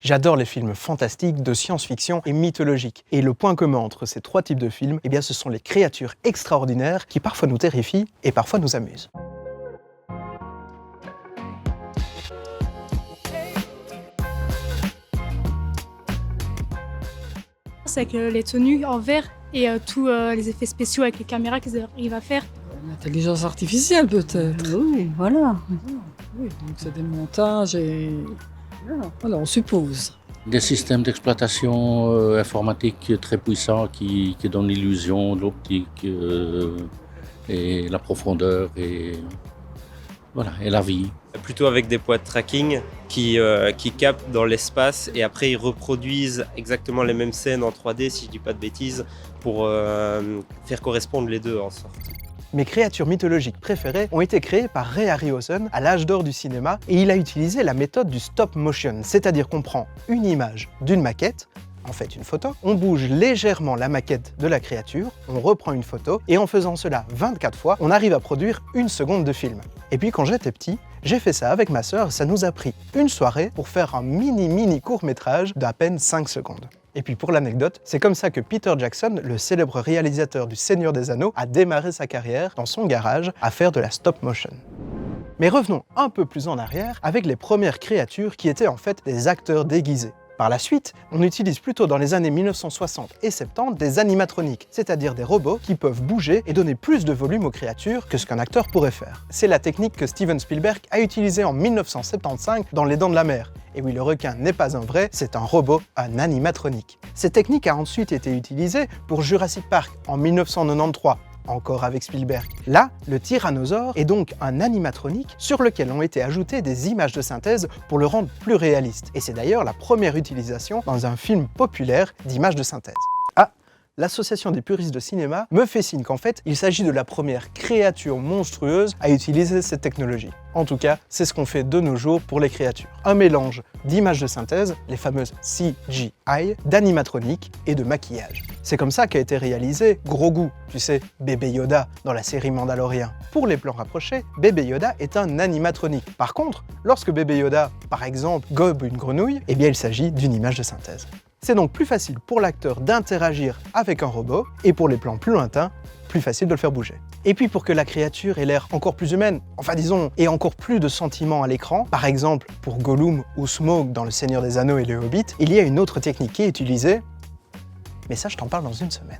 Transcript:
J'adore les films fantastiques, de science-fiction et mythologiques. Et le point commun entre ces trois types de films, eh bien, ce sont les créatures extraordinaires qui parfois nous terrifient et parfois nous amusent. C'est avec les tenues en verre et tous les effets spéciaux avec les caméras qu'ils arrivent à faire. L'intelligence artificielle peut-être. Oui, voilà. Oui, donc c'est des montages et voilà, on suppose. Des systèmes d'exploitation informatique très puissants qui donnent l'illusion de l'optique et la profondeur et, voilà, et la vie. Plutôt avec des poids de tracking qui captent dans l'espace et après ils reproduisent exactement les mêmes scènes en 3D, si je dis pas de bêtises, pour faire correspondre les deux en sorte. Mes créatures mythologiques préférées ont été créées par Ray Harryhausen à l'âge d'or du cinéma et il a utilisé la méthode du stop motion, c'est-à-dire qu'on prend une image d'une maquette, en fait une photo, on bouge légèrement la maquette de la créature, on reprend une photo et en faisant cela 24 fois, on arrive à produire 1 seconde de film. Et puis quand j'étais petit, j'ai fait ça avec ma sœur, ça nous a pris une soirée pour faire un mini court-métrage d'à peine 5 secondes. Et puis pour l'anecdote, c'est comme ça que Peter Jackson, le célèbre réalisateur du Seigneur des Anneaux, a démarré sa carrière dans son garage à faire de la stop motion. Mais revenons un peu plus en arrière avec les premières créatures qui étaient en fait des acteurs déguisés. Par la suite, on utilise plutôt dans les années 1960 et 70 des animatroniques, c'est-à-dire des robots qui peuvent bouger et donner plus de volume aux créatures que ce qu'un acteur pourrait faire. C'est la technique que Steven Spielberg a utilisée en 1975 dans Les Dents de la Mer. Et oui, le requin n'est pas un vrai, c'est un robot, un animatronique. Cette technique a ensuite été utilisée pour Jurassic Park en 1993, encore avec Spielberg. Là, le tyrannosaure est donc un animatronique sur lequel ont été ajoutées des images de synthèse pour le rendre plus réaliste. Et c'est d'ailleurs la première utilisation dans un film populaire d'images de synthèse. Ah, l'association des puristes de cinéma me fait signe qu'en fait, il s'agit de la première créature monstrueuse à utiliser cette technologie. En tout cas, c'est ce qu'on fait de nos jours pour les créatures. Un mélange d'images de synthèse, les fameuses CGI, d'animatronique et de maquillage. C'est comme ça qu'a été réalisé Grogu, tu sais, bébé Yoda dans la série Mandalorian. Pour les plans rapprochés, bébé Yoda est un animatronique. Par contre, lorsque bébé Yoda, par exemple, gobe une grenouille, eh bien il s'agit d'une image de synthèse. C'est donc plus facile pour l'acteur d'interagir avec un robot, et pour les plans plus lointains, plus facile de le faire bouger. Et puis pour que la créature ait l'air encore plus humaine, enfin disons, ait encore plus de sentiments à l'écran, par exemple pour Gollum ou Smaug dans Le Seigneur des Anneaux et Le Hobbit, il y a une autre technique qui est utilisée, mais ça je t'en parle dans une semaine.